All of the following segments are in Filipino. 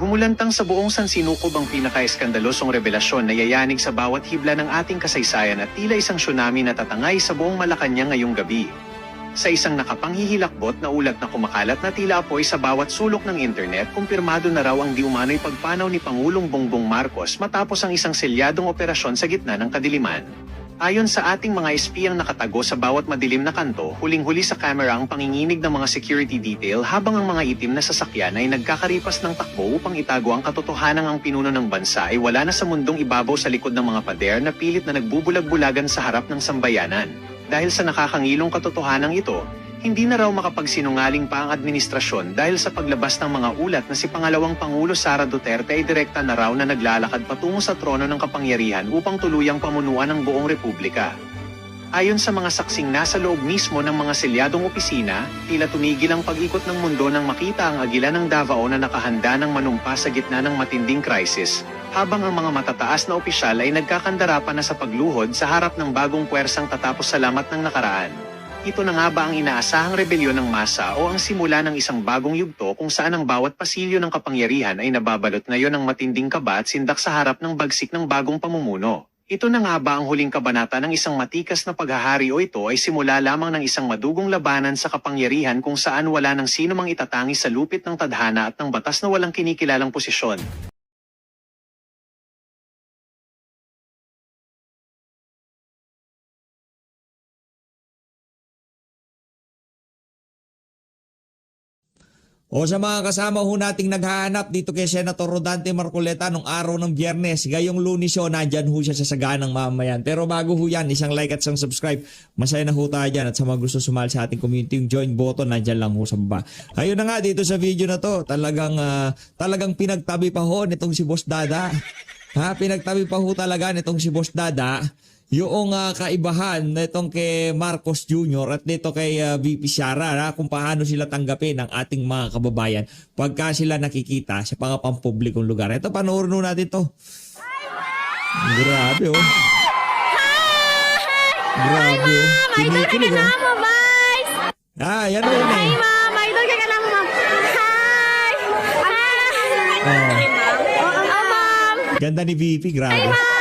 Gumulantang sa buong sansinukob ang pinaka-eskandalosong revelasyon na yayanig sa bawat hibla ng ating kasaysayan at tila isang tsunami na tatangay sa buong Malacanang ngayong gabi. Sa isang nakapanghihilakbot na ulat na kumakalat na tila apoy sa bawat sulok ng internet, kumpirmado na raw ang di umano'y pagpanaw ni Pangulong Bongbong Marcos matapos ang isang selyadong operasyon sa gitna ng kadiliman. Ayon sa ating mga espiyang nakatago sa bawat madilim na kanto, huling-huli sa kamera ang panginginig ng mga security detail habang ang mga itim na sasakyan ay nagkakaripas ng takbo upang itago ang katotohanan ang pinuno ng bansa ay wala na sa mundong ibabaw sa likod ng mga pader na pilit na nagbubulag-bulagan sa harap ng sambayanan. Dahil sa nakakangilong katotohanan ito, hindi na raw makapagsinungaling pa ang administrasyon dahil sa paglabas ng mga ulat na si Pangalawang Pangulo Sara Duterte ay direkta na raw na naglalakad patungo sa trono ng kapangyarihan upang tuluyang pamunuan ang buong republika. Ayon sa mga saksing nasa loob mismo ng mga selyadong opisina, tila tumigil ang pag-ikot ng mundo nang makita ang agila ng Davao na nakahanda ng manumpa sa gitna ng matinding krisis, habang ang mga matataas na opisyal ay nagkakandara pa na sa pagluhod sa harap ng bagong puwersang tatapos salamat ng nakaraan. Ito na nga ba ang inaasahang rebelyon ng masa o ang simula ng isang bagong yugto kung saan ang bawat pasilyo ng kapangyarihan ay nababalot ngayon ng matinding kaba at sindak sa harap ng bagsik ng bagong pamumuno? Ito na nga ba ang huling kabanata ng isang matikas na paghahari o ito ay simula lamang ng isang madugong labanan sa kapangyarihan kung saan wala ng sino mang itatangi sa lupit ng tadhana at ng batas na walang kinikilalang posisyon? O sa mga kasama ho nating naghahanap dito kay Senator Rodante Marcoleta nung araw ng Biyernes, gayong Lunes ho, nandyan ho siya sa saganang mamayan. Pero bago ho yan, isang like at isang subscribe, masaya na ho tayo dyan. At sa mga gusto sumali sa ating community, yung join button, nandyan lang ho sa baba. Ayun na nga, dito sa video na to, talagang pinagtabi pa ho nitong si Boss Dada. Pinagtabi pa ho talaga nitong si Boss Dada yung kaibahan nitong kay Marcos Jr. at nito kay VP Sara kung paano sila tanggapin ng ating mga kababayan pagka sila nakikita sa mga pampublikong lugar. Ito, panoorin natin to. Grabe oh. Grabe oh. Kinikilig oh. Yan oh. Hi ma'am, idol ka na ma'am. Hi! Hi! Ma'am! Ganda ni VP, grabe. Hi ma'am!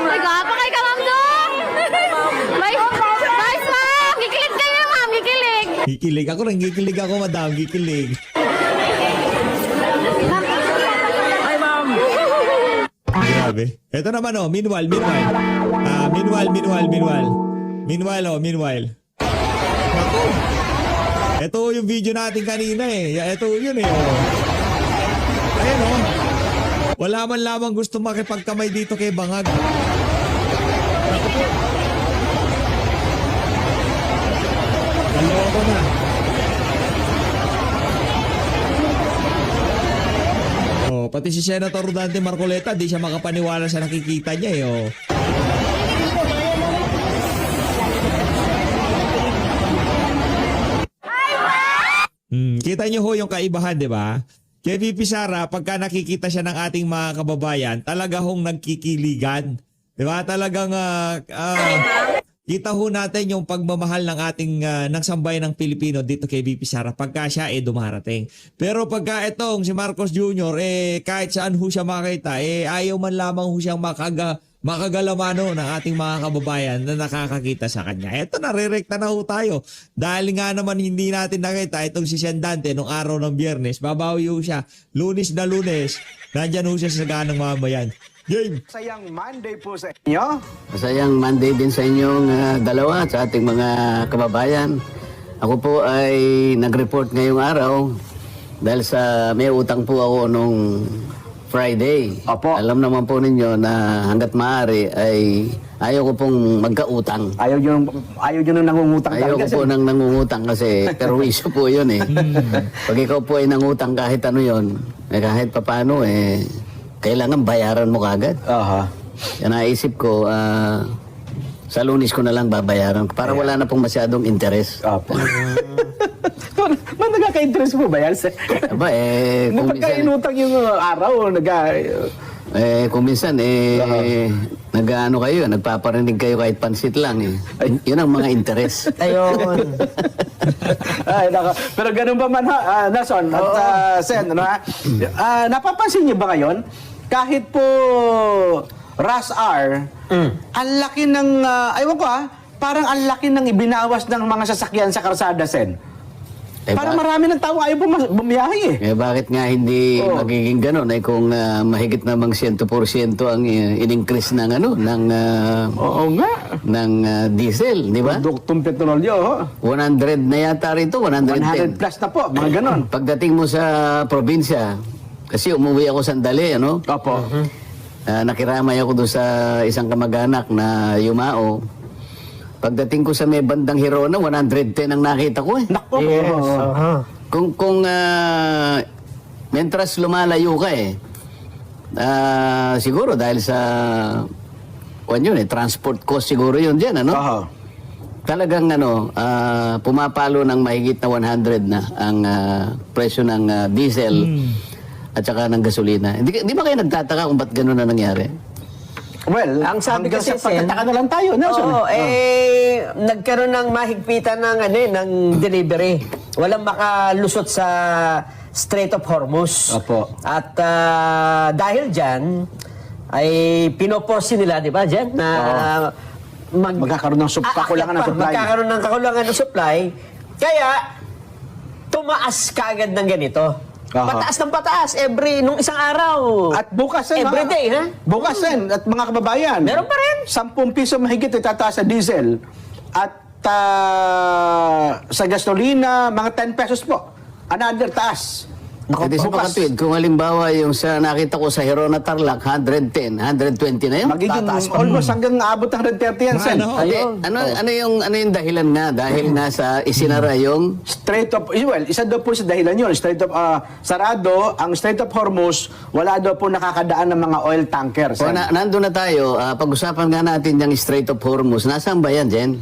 Ay, gapa kay ka ma'am no? Bye ma'am! Gikilig kayo ma'am, gikilig! Gikilig. Ako rin, gikilig ako madam, gikilig. Hi ma'am! Grabe. Ito naman oh, meanwhile. Meanwhile. Ako. Ito yung video natin kanina eh. Ito yun eh. Oh. Ayan oh. Wala man lamang gusto makipagkamay dito kay Bangag. Ako po. Naloko na. Oh, pati si Senator Rodante Marcoleta, di siya makapaniwala sa nakikita niya eh. Oh. Kita niyo ho yung kaibahan, di ba? Kay VP Sara, pagka nakikita siya ng ating mga kababayan, talaga hong nagkikiligan. Di ba? Talagang kita ho natin yung pagmamahal ng ating ng sambayan ng Pilipino dito kay VP Sara pagka siya dumarating. Pero pagka itong si Marcos Jr., kahit saan ho siya makita, ayaw man lamang ho siyang makagalamano ng ating mga kababayan na nakakakita sa kanya. Ito, narirekta na ho tayo. Dahil nga naman hindi natin nakita itong si Sendante nung araw ng Biyernes. Babawi ho siya. Lunes na Lunes. Nandyan ho siya sa saganang mamayan. Game! Masayang Monday po sa inyo. Masayang Monday din sa inyong dalawa at sa ating mga kababayan. Ako po ay nag-report ngayong araw dahil sa may utang po ako nung Friday. Opo. Alam naman po ninyo na hanggat maaari ay ayaw ko pong magkautang. Ayaw nyo nang nangungutang Ayaw talaga. ko po nang nangungutang kasi perwisyo po yun eh. Pag ikaw po ay nangutang kahit ano yun, kahit papano kailangan bayaran mo kagad. Aha. Yan naisip ko, sa Lunes ko na lang babayaran para wala na pong masyadong interest. Opo. Nagkaka-interest po ba yan? Aba Kung kung pagka minsan, inutang yung araw, Kung minsan, nag-ano kayo, nagpaparinig kayo kahit pansit lang eh. Yun ang mga interes. Ayun. Ay, nako. Pero ganun ba man ha, Nelson at Sen, ano ha? Napapansin niyo ba ngayon, kahit po Rush R, ang laki ng, aywan ko parang ang laki ng ibinawas ng mga sasakyan sa karsada, Sen. Parang marami ng tao ayaw bumiyahe eh. Bakit nga hindi magiging ganun? Kung mahigit namang 100% ang in-increase ng Oo nga. ng diesel, di ba? Produktong petrolyo, 100 na yata rito, 100 110. plus na po, mga ganon. Pagdating mo sa probinsya, kasi umuwi ako sandali, ano? Opo. Nakiramay ako doon sa isang kamag-anak na yumao. Pagdating ko sa may bandang Hirona, 110 ang nakita ko eh. Nako. Yes. Kung mentras lumalayo ka siguro dahil sa transport cost siguro yun dyan, ano? Aha. Talagang pumapalo ng mahigit na 100 na ang presyo ng diesel at saka ng gasolina. Di ba kayo nagtataka kung ba't gano'n na nangyari? Well, Ang sabi hanggang kasi, sa pagtataka na lang tayo, Nelson. Oo, nagkaroon ng mahigpitan ng delivery. Walang makalusot sa Strait of Hormuz. Opo. At dahil dyan, ay pinoporsi nila, di ba, dyan, na Magkakaroon ng kakulangan ng supply. Magkakaroon ng kakulangan ng supply. Kaya, tumaas kaagad ng ganito. Aha. Pataas ng pataas nung isang araw. At bukas Every day, ha? Bukas at mga kababayan. Meron pa rin. 10 piso mahigit itataas sa diesel. At sa gasolina, mga 10 pesos po. Another taas. Kasi sa kapatid, kung halimbawa yung sa nakita ko sa Hirona Tarlac, 110, 120 na yun. Magiging almost hanggang abot ng 130 yan, Sen. Ano yung dahilan nga? Dahil nga sa isinara yung... Strait of, isa daw po sa dahilan yun. Sarado, ang Strait of Hormuz, wala daw po nakakadaan ng mga oil tanker. O, nandun na tayo, pag-usapan nga natin yung Strait of Hormuz. Nasaan ba yan, Jen?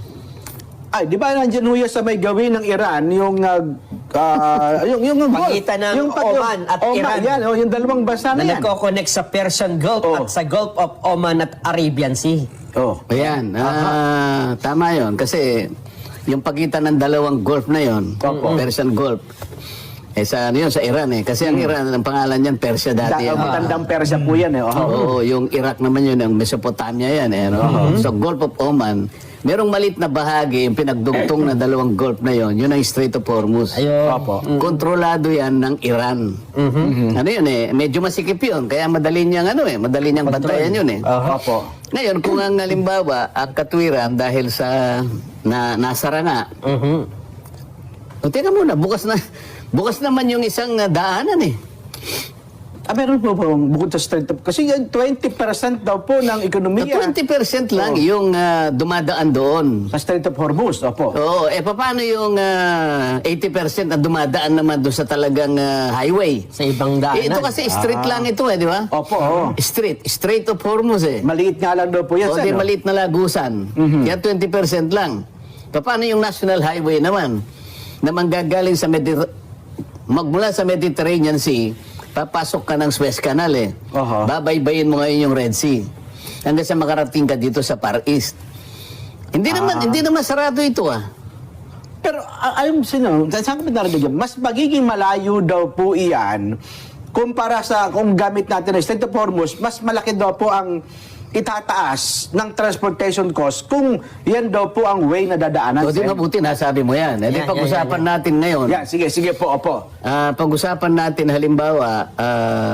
Ay, di ba nandiyan huya sa may gawin ng Iran, yung Pagitan ng Oman at Iran. Yan, yung dalawang bansa na Na yan. nagko-connect sa Persian Gulf at sa Gulf of Oman at Arabian Sea. Oh. Ayan, tama yon. Kasi yung pagitan ng dalawang Gulf na yon, Persian Gulf, sa Iran eh. Kasi ang Iran, ang pangalan niyan, Persia dati. Matandang Persia po yan eh. Oo, yung Iraq naman yun, yung Mesopotamia yan eh. No? So, Gulf of Oman, merong malit na bahagi, yung pinagdugtong na dalawang Gulf na yon, yun ang Strait of Hormuz. Opo. Kontrolado yan ng Iran. Ano yun eh, medyo masikip yun, kaya madali niyang madali niyang bantayan yun eh. Opo. Ngayon, kung ang halimbawa, ang katwiran dahil sa nasara nga, o teka muna, bukas naman yung isang daanan eh. Meron po bukod sa Strait of... Kasi yan, 20% daw po ng ekonomiya 20% lang yung dumadaan doon. sa Strait of Hormuz. Opo. Oo, paano yung 80% na dumadaan naman doon sa talagang highway? Sa ibang daanan. Ito kasi street lang ito di ba? Opo. Strait of Hormuz eh. Maliit nga lang daw po yan, O Sen. di maliit na lagusan. Kaya 20% lang. Paano yung national highway naman? Na manggagaling sa magmula sa Mediterranean Sea, papasok ka ng Suez Canal eh. Babaybayin mo ngayon yung Red Sea. Hanggang sa makarating ka dito sa Far East. Hindi naman sarado ito Pero ayon saan ko narinig yan? Mas magiging malayo daw po iyan kumpara sa kung gamit natin ang Strait of Hormuz, mas malaki daw po ang itataas ng transportation cost kung yan daw po ang way na dadaanan. O di mabuti, nasabi mo yan. Di pag-usapan natin ngayon. Yan, sige po, opo. Pag-usapan natin halimbawa,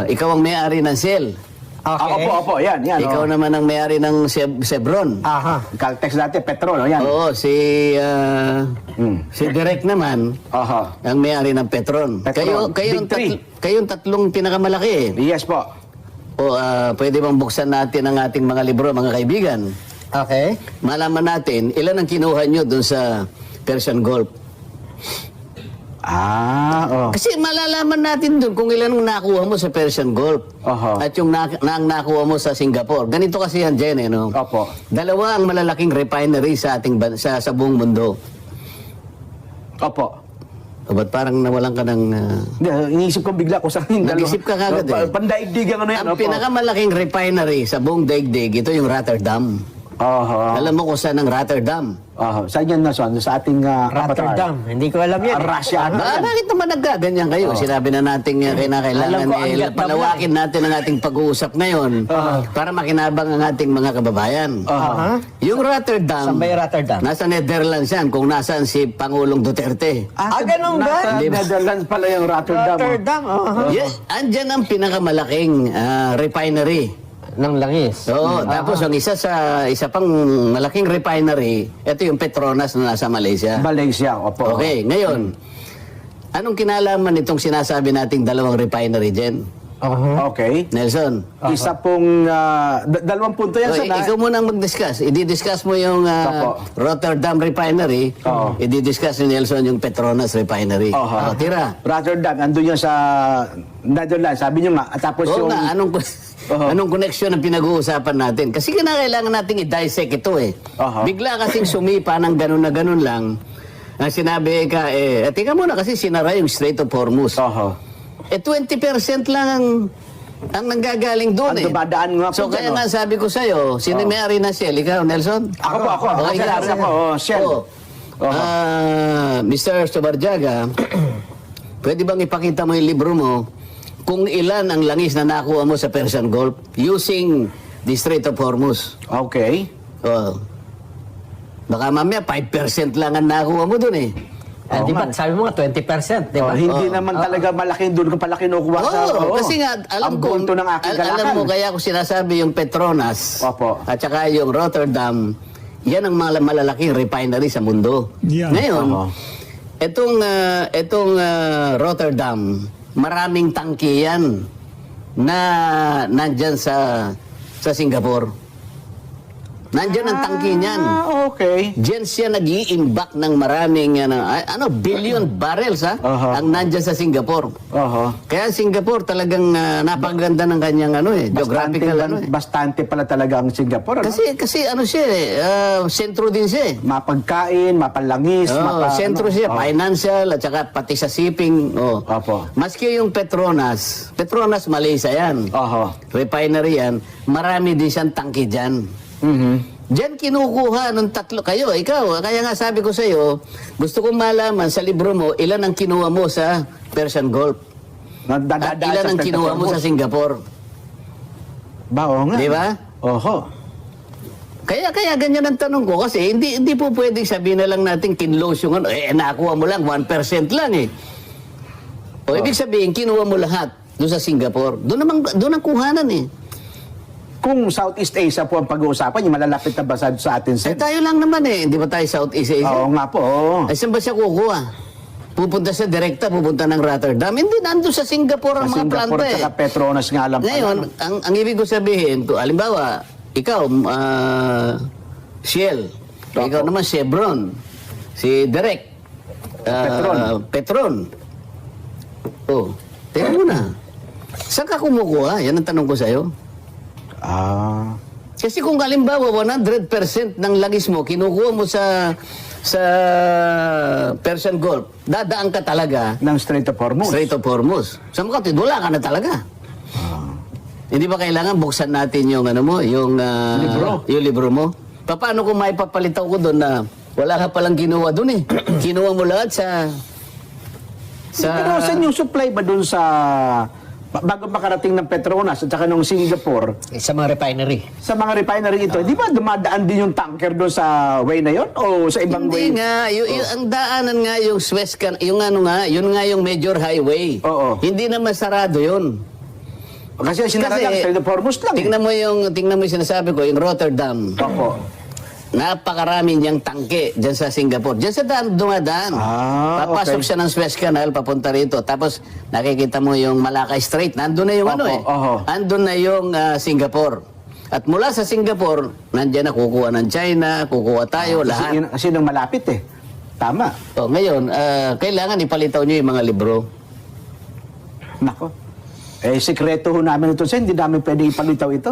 ikaw ang may-ari ng Shell. Okay. Opo, yan. Ikaw naman ang may-ari ng Chevron. Aha. Caltex dati, petrol, yan. Oo, si Direk naman, ang may-ari ng Petron. Petron. Kayong tatlong pinakamalaki eh. Yes po. O pwede bang buksan natin ang ating mga libro, mga kaibigan? Okay. Malaman natin, ilan ang kinuha nyo dun sa Persian Gulf? Kasi malalaman natin dun kung ilan ang nakuha mo sa Persian Gulf. At yung ang nakuha mo sa Singapore. Ganito kasi yan, Jen, no? Opo. Dalawa ang malalaking refinery sa ating sa buong mundo. Opo. O, ba't parang nawalan ka ng... Hindi, iniisip ko bigla kung saan yung dalawa. Nag-isip ka kagad eh. Pandaigdigan ano yan. Ang pinakamalaking refinery sa buong daigdig, ito yung Rotterdam. Alam mo kung saan ang Rotterdam? Saan yan, Nason? Sa ating Rotterdam. Hindi ko alam yan. Russia. Bakit naman nagkaganyan kayo? Sinabi na natin kailangan Alam ko, ang Vietnam palawakin natin ang ating pag-uusap ngayon para makinabang ang ating mga kababayan. Yung Rotterdam, Saan ba yung Rotterdam? nasa Netherlands yan, kung nasaan si Pangulong Duterte. Ganun ba? Nasa Netherlands pala yung Rotterdam. Rotterdam. Andyan ang pinakamalaking refinery. Ng langis. Oo, tapos ang isa pang malaking refinery, ito yung Petronas na nasa Malaysia. Malaysia, opo. Okay, ngayon, anong kinalaman itong sinasabi nating dalawang refinery, Jen? Okay. Nelson? Isa pong, dalawang punto yan, O, Son. ikaw muna mag-discuss. I-discuss mo yung Opo. Rotterdam Refinery. Oo. I-discuss ni Nelson yung Petronas Refinery. Oho. Tira. Rotterdam, andun yan sa Netherlands. Sabi nyo nga. At tapos Oo yung... nga, anong connection ang pinag-uusapan natin? Kasi kailangan nating i-dissect ito eh. Aha. Bigla kasing sumipa ng ganun na ganun lang. Ang sinabi ka, tika muna kasi sinara yung Strait of Hormuz. 20% lang ang nanggagaling doon Ang dumadaan nga po So dyan, kaya nga sabi ko sa'yo, sino may-ari na Shell? Ikaw, Nelson? Ako. Okay, Shell, ako. Shell. Mr. Sobarjaga, pwede bang ipakita mo yung libro mo kung ilan ang langis na nakuha mo sa Persian Gulf using the Strait of Hormuz? Okay. Baka mamaya 5% lang ang nakuha mo dun eh. Di ba, sabi mo nga 20%, di ba? Hindi naman talaga malaki doon kung pala kinukuha sa... Kasi nga, alam ang ko, punto ng aking galakan. alam mo, kaya ko sinasabi yung Petronas Opo. at saka yung Rotterdam, yan ang malalaking refinery sa mundo. Yeah. Ngayon, itong Rotterdam, maraming tangke yan na nandyan sa Singapore. Nandyan ang tangke niyan. Okay. Diyan siya nag-i-imbak ng maraming billion barrels ang nandyan sa Singapore. Kaya Singapore talagang napaganda ng kanyang geographical Bastante pala talaga ang Singapore. Kasi siya sentro din siya. Mapagkain, mapalangis, Sentro siya, financial at saka pati sa shipping. Opo. Maski yung Petronas Malaysia yan. Refinery yan, marami din siyang tangke dyan. Diyan kinukuha ng tatlo. Ikaw, kaya nga sabi ko sa iyo, gusto kong malaman sa libro mo, ilan ang kinuha mo sa Persian Gulf? At ilan ang kinuha mo sa Singapore? Oo nga. Di ba? Kaya ganyan ang tanong ko kasi hindi po pwedeng sabihin na lang natin kinlose yung nakuha mo lang 1% lang eh. Ibig sabihin kinuha mo lahat doon sa Singapore. Doon ang kuhanan eh. Kung Southeast Asia po ang pag-uusapan, yung malalapit na bansa sa atin, Sen. Tayo lang naman eh. Hindi ba tayo Southeast Asia? Oo nga po. Saan ba siya kukuha? Pupunta siya direkta, pupunta ng Rotterdam. Hindi, nandun sa Singapore ang mga planta eh. Singapore at Petronas nga lang. Ngayon, ang ibig ko sabihin, halimbawa, ikaw, Shell, ikaw naman Chevron, si Direk, Petron. Teka muna. Saan ka kumukuha? Yan ang tanong ko sa'yo. Kasi kung halimbawa 100% ng langis mo kinukuha mo sa Persian Gulf, dadaan ka talaga ng Strait of Hormuz. Saan mo ka? Wala ka na talaga. Hindi ba kailangan buksan natin yung libro? Yung libro mo? Paano kung maipapalitaw ko doon na wala ka palang kinuha doon eh? Kinuha mo lahat Pero saan yung supply ba doon sa bago makarating ng Petronas at saka ng Singapore? Sa mga refinery. Sa mga refinery ito, di ba dumadaan din yung tanker doon sa way na yon o sa ibang way? Hindi nga, ang daanan nga yung Suez Canal, yun nga yung major highway. Oo. Hindi naman sarado yun. Kasi sinara lang, Strait of Hormuz lang. Tingnan mo yung sinasabi ko, yung Rotterdam. Opo. Napakarami niyang tangke dyan sa Singapore. Dyan sa dumadaan. Papasok siya ng Suez Canal, papunta rito. Tapos nakikita mo yung Malacca Strait. Nandun na yung Andun na yung Singapore. At mula sa Singapore, nandiyan na kukuha ng China, kukuha tayo, lahat. Kasi nung malapit eh. Tama. Ngayon, kailangan ipalitaw niyo yung mga libro. Nako. Sikreto ho namin ito, Sen. Hindi namin pwede ipalitaw ito.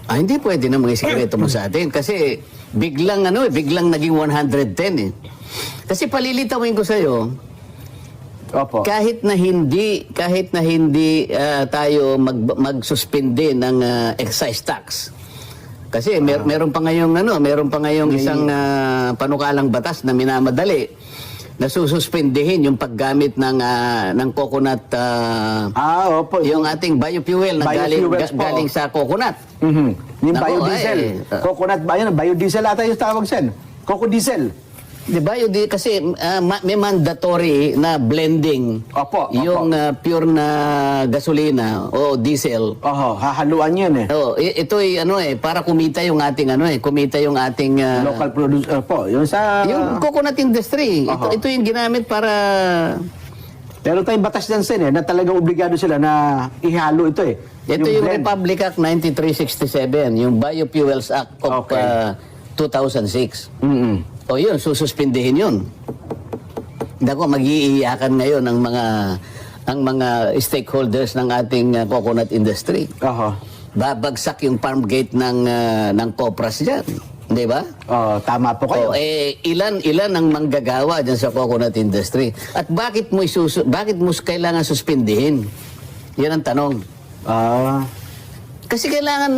Hindi pwede na mga sikreto mo sa atin. Kasi biglang naging 110 eh. Kasi palilitawin ko sa'yo, Opo. kahit na hindi tayo magsuspende ng excise tax. Kasi meron pa ngayong isang panukalang batas na minamadali na sususpendihin yung paggamit ng coconut Opo. yung ating biofuel na Biofuels po. galing sa coconut. Yung Nako, biodiesel. ay, Coconut, biodiesel ata yung tawag sen. Coco diesel. Di ba? Kasi may mandatory na blending Opo, opo. yung pure na gasolina o diesel. Hahaluan yun eh. Ito ay para kumita yung ating Local producer po. Yung sa... yung coconut industry. Oho. Ito yung ginamit para Pero tayong batas dyan sen na talagang obligado sila na ihalo ito eh. ito yung blend. Republic Act 9367, yung Biofuels Act of Okay. 2006. Mm-mm. O yun, sususpindihin yun. Dako, mag-iiyakan ngayon ang mga stakeholders ng ating coconut industry. Babagsak yung farm gate ng Copras dyan. Di ba? Tama po kayo. Ilan ang manggagawa dyan sa coconut industry? At bakit mo kailangan suspindihin? Yan ang tanong. Kasi kailangan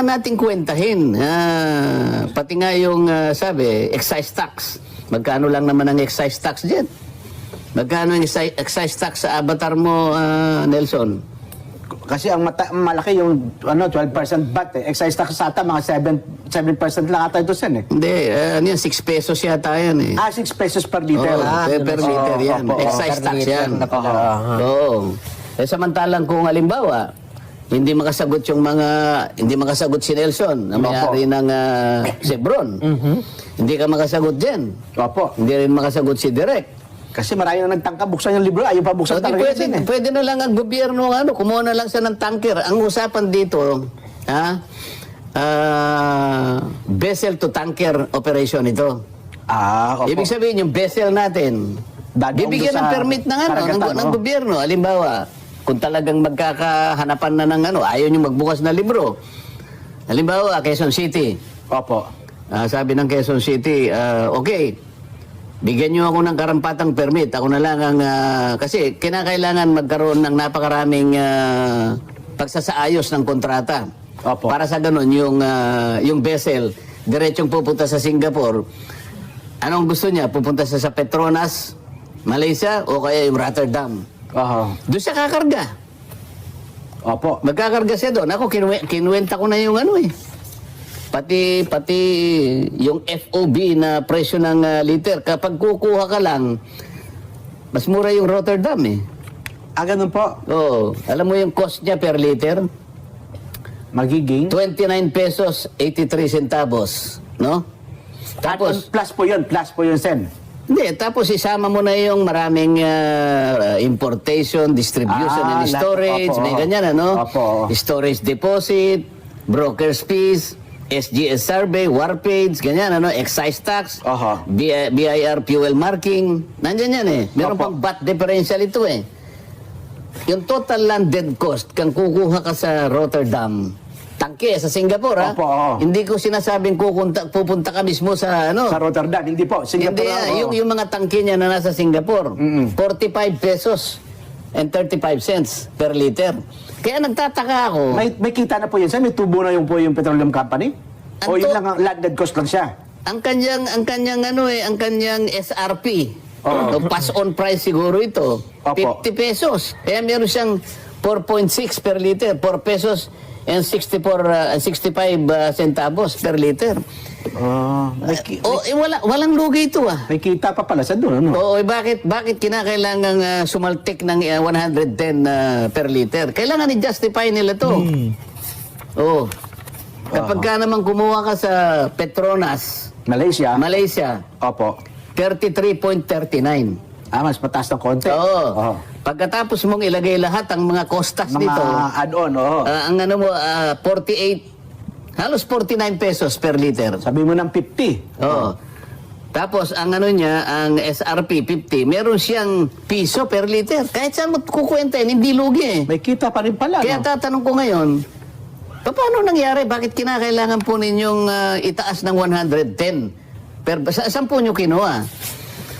nating kwentahin. Pati nga yung sabi, excise tax. Magkano lang naman ang excise tax diyan? Magkano ang excise tax sa avatar mo, Nelson? Kasi ang malaki yung 12% VAT eh. Excise tax sa ata mga 7% lang ata ito sen eh. Hindi, 6 pesos yata yan eh. 6 pesos per liter. Per liter yan. Opo. Excise tax yan. Ah. Oo. Samantalang kung halimbawa, hindi makasagot si Nelson na may-ari ng Chevron. Hindi ka makasagot dyan. Opo. Hindi rin makasagot si Direk. Kasi marami na nagtangka buksan yung libro. Ayaw pa buksan So, talaga yan eh. pwede na lang ang gobyerno kumuha na lang siya ng tanker. Ang usapan dito, vessel to tanker operation ito. Opo. Ibig sabihin yung vessel natin, Dadong bibigyan doon ng sa permit karagatan, ng gobyerno. Halimbawa, kung talagang magkakahanapan na ng ayaw nyo magbukas na libro. Halimbawa, Quezon City. Opo. Sabi ng Quezon City, okay, bigyan nyo ako ng karampatang permit. Ako na lang ang... kasi kinakailangan magkaroon ng napakaraming pagsasaayos ng kontrata. Opo. Para sa ganun, yung vessel, diretsong pupunta sa Singapore. Anong gusto niya? Pupunta sa Petronas, Malaysia, o kaya yung Rotterdam. Doon siya kakarga. Opo. Magkakarga siya doon. Ako, kinuwenta ko na yung Pati yung FOB na presyo ng liter. Kapag kukuha ka lang, mas mura yung Rotterdam eh. Ganun po. Oo. Alam mo yung cost niya per liter? Magiging? 29 pesos 83 centavos. No? Tapos, Plus po yun, Sen. hindi, tapos isama mo na yung maraming importation, distribution, and lahat. storage. Opo. May ganyan, Opo. Storage deposit, broker's fees, SGS survey, warpage, ganyan, excise tax, BIR fuel marking. Nandyan yan eh. Meron Opo. pang VAT differential ito eh. Yung total landed cost, kung kukuha ka sa Rotterdam, tangke sa Singapore, Opo, oo. Hindi ko sinasabing pupunta ka mismo sa Sa Rotterdam, hindi po. Singapore. Hindi, yung mga tangke niya na nasa Singapore, 45 pesos and 35 cents per liter. Kaya nagtataka ako. May kita na po yun, Sen. May tubo na yung petroleum company? O yun lang ang landed cost lang siya? Ang kanyang SRP, o pass on price siguro ito, Opo. 50 pesos. Kaya meron siyang 4.6 per liter, 4 pesos and 65 centavos per liter. Walang lugi ito ah. May kita pa pala sa doon, Oo, bakit kinakailangang sumaltik ng 110 per liter? Kailangan i-justify nila to. Oo. Kapag ka naman kumuha ka sa Petronas, Malaysia, Opo. 33.39. Mas mataas ng konti. Oo. Pagkatapos mong ilagay lahat ang mga costas Mga nito, add-on, ang 48, halos 49 pesos per liter. Sabi mo ng 50. Oo. Tapos ang ang SRP 50, meron siyang piso per liter. Kahit saan mo kukwentahin, hindi lugi eh. May kita pa rin pala, Kaya tatanong ko ngayon, paano nangyari? Bakit kinakailangan po ninyong itaas ng 110? Saan po nyo kinuha?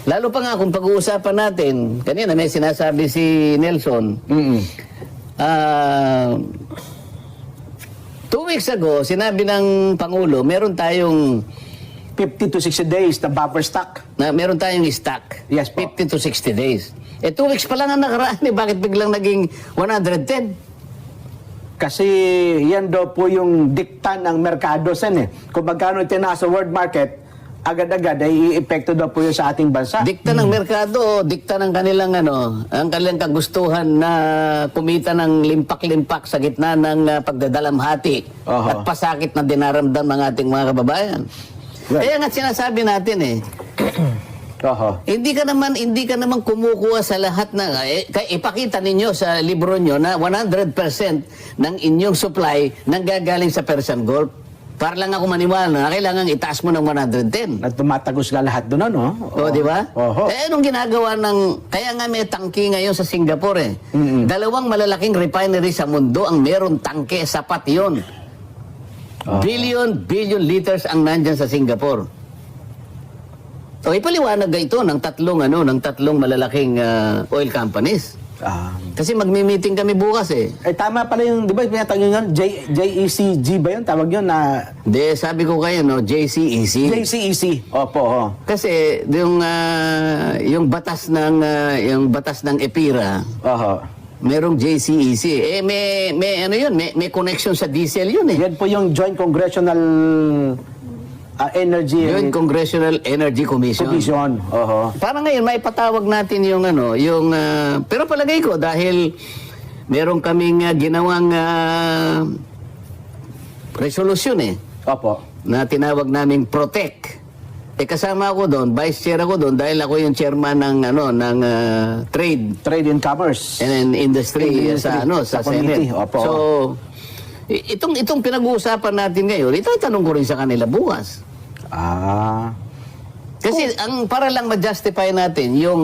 Lalo pa nga kung pag-uusapan natin, kanina may sinasabi si Nelson, 2 weeks ago, sinabi ng Pangulo, meron tayong 50 to 60 days na buffer stock. meron tayong stock. Yes po. 50 to 60 days. 2 weeks pa lang ang nakaraan, bakit biglang naging 110? Kasi yan daw po yung dikta ng merkado, Sen. Kung magkano itinaas sa world market, agad-agad ay i-epekto daw po yun sa ating bansa. Dikta ng merkado, dikta ng kanilang ang kanilang kagustuhan na kumita ng limpak-limpak sa gitna ng pagdadalamhati Oho. at pasakit na dinaramdam ng ating mga kababayan. Right. Kaya nga sinasabi natin Oho. hindi ka naman kumukuha sa lahat na ipakita ninyo sa libro nyo na 100% ng inyong supply nanggagaling sa Persian Gulf. Para lang ako maniwala na kailangan itaas mo ng 110. At tumatagos ka lahat doon, ano? O, di ba? Oho. Anong ginagawa kaya nga may tangke ngayon sa Singapore Dalawang malalaking refinery sa mundo ang meron tangke, sapat yun. Billion liters ang nandyan sa Singapore. O, ipaliwanag ito ng tatlong malalaking oil companies. Kasi magmi-meeting kami bukas Tama pala yung, di ba, pinatawag yun, JECG ba yun? Tawag yun na... Hindi, sabi ko kayo, JCEC. JCEC. Opo. Kasi yung batas ng EPIRA, Oho. merong JCEC. May ano yun, may connection sa diesel yun Yan po yung Joint Congressional Energy Joint Congressional Energy Commission. Oho. Parang ngayon, may patawag natin pero palagay ko, dahil meron kaming ginawang resolution Opo. na tinawag naming PROTEC. Kasama ako doon, vice chair ako doon dahil ako yung chairman ng Trade Trade and Commerce. and Industry sa committee. Senate. Opo. So, itong pinag-uusapan natin ngayon, itatanong ko rin sa kanila bukas. Kasi para lang ma-justify natin yung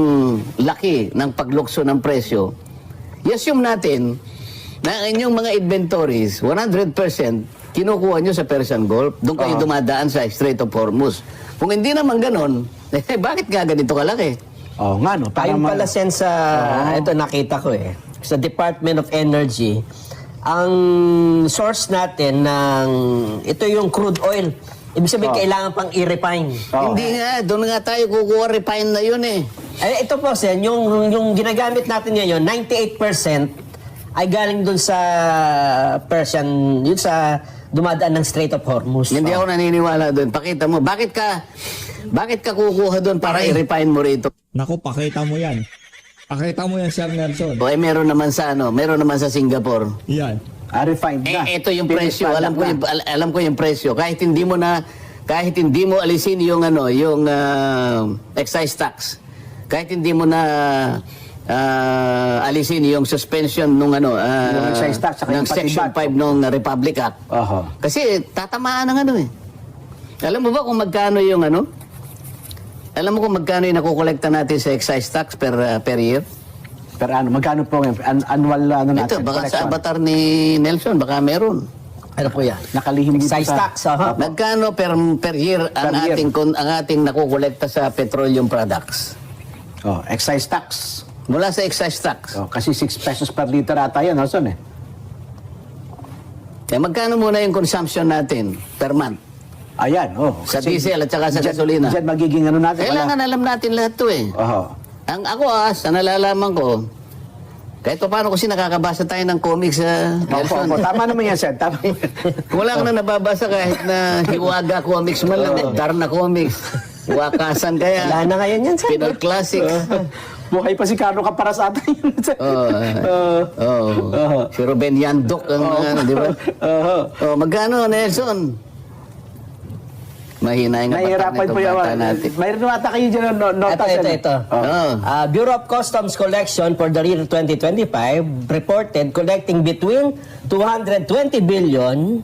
laki ng paglukso ng presyo, i-assume natin na ang inyong mga inventories, 100% kinukuha nyo sa Persian Gulf, doon kayo dumadaan sa Strait of Hormuz. Kung hindi naman ganon, bakit nga ganito kalaki? Nga, no? Ayun pala, Sen, ito nakita ko sa Department of Energy, ang source natin ito yung crude oil. Ibig sabihin, kailangan pang i-refine. Hindi nga, doon nga tayo kukuha refine na yun Ito po, Sen, yung ginagamit natin ngayon, 98% ay galing dun sa Persian, yun sa dumadaan ng Strait of Hormuz. Hindi ako naniniwala doon. Pakita mo, bakit ka kukuha doon para i-refine mo rito? Naku, pakita mo yan. Pakita mo yan, Sir Nelson. Meron naman sa Singapore. Yan. Refined na. Ito yung presyo, alam ko yung presyo. Kahit hindi mo alisin yung excise tax. Kahit hindi mo na alisin yung suspension yung excise tax saka ng yung Section 5 patibat. ng Republic Act. Kasi tatamaan ng Alam mo ba kung magkano yung Alam mo kung magkano yung nakukolekta natin sa excise tax per year? Per magkano po annual natin? Ito, baka sa avatar ni Nelson, baka meron. Ano po yan? Nakalihim dito Excise tax, Magkano per year ang ating nakukolekta sa petroleum products? Excise tax. Mula sa excise tax. Kasi 6 pesos per liter ata yan, Nelson Magkano muna yung consumption natin per month? Ayan, Sa diesel at saka sa gasolina. Diyan magiging natin. Kailangan alam natin lahat to Ako sa nalalaman ko, kahit pa paano kasi nakakabasa tayo ng comics Nelson. Tama naman yan, Sir. Tama. Wala ka na nababasa kahit na Hiwaga comics man lang, Darna comics, Wakasan kaya. Wala na ngayon yan, Sen. Pinoy Classics. Buhay pa si Carlo Caparas ata yun. Si Ruben Yandok di ba? Magkano, Nelson? Mahina yung Nahihirapan po yung natin. mayroon ata kayo dyan nota. Ito. Bureau of Customs Collection for the year 2025 reported collecting between 220 billion